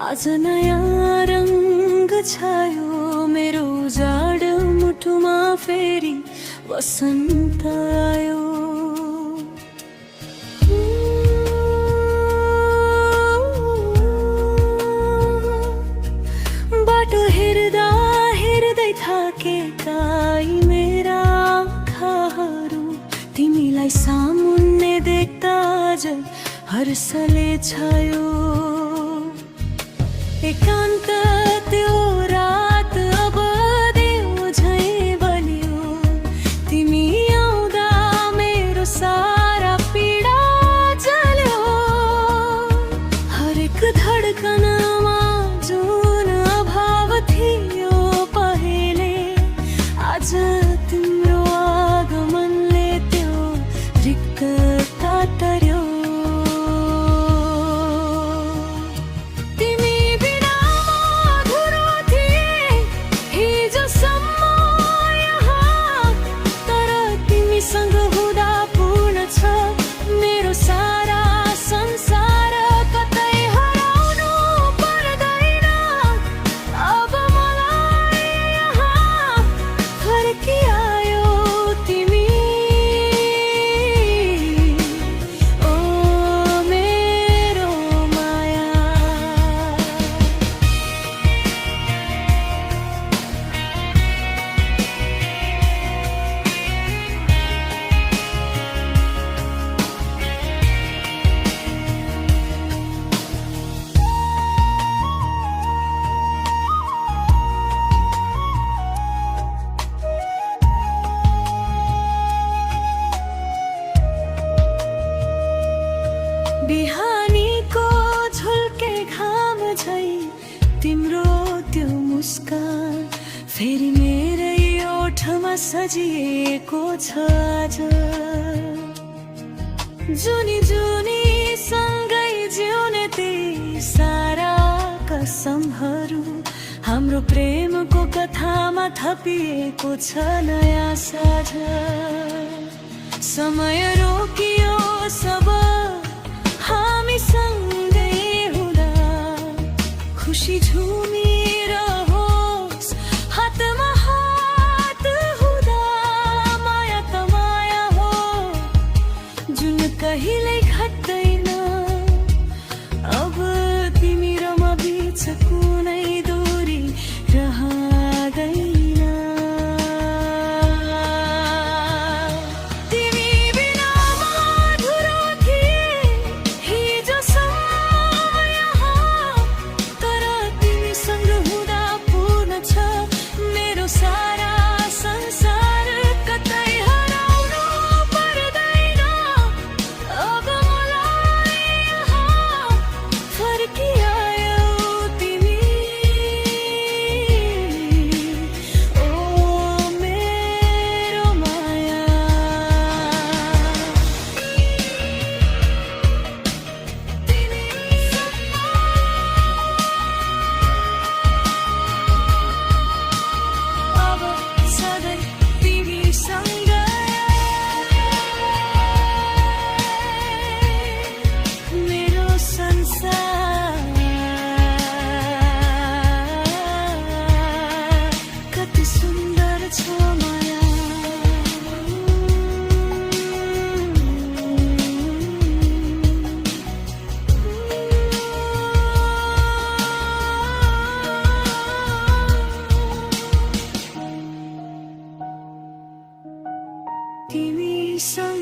आज नयाँ रंग छायो मेरो जाड मुटुमा फेरि वसन्त आयो। बाटो हेर्दा हेर्दै थाकेका यी मेरा आँखाहरू तिमीलाई सामुन्ने देख्दा आज हर्षले छायो। एकान्त त्यो रात अब देऊ झैं बलियो, तिमी आउँदा मेरो सारा पीडा जल्यो। हरेक धडकनमा जुन अभाव थियो पहिले, आज तिम्रो आगमनले त्यो रिक्तता तर्यो। बिहानीको झुल्के घाम झैं तिम्रो त्यो मुस्कान फेरि मेरै ओठमा सजिएको छ आज। जुनी जुनी सँगै जिउने ती सारा कसमहरू हाम्रो प्रेमको कथामा थपिएको छ नयाँ साझ। समय रोकियो सब हामी सँगै हुँदा, खुसी झुमिरहोस् हातमा हात हुँदा। माया त माया हो जुन कहिल्यै घट्दैन, अब तिमी र म बीच कुनै दूरी रहँदैन। तिमीसँग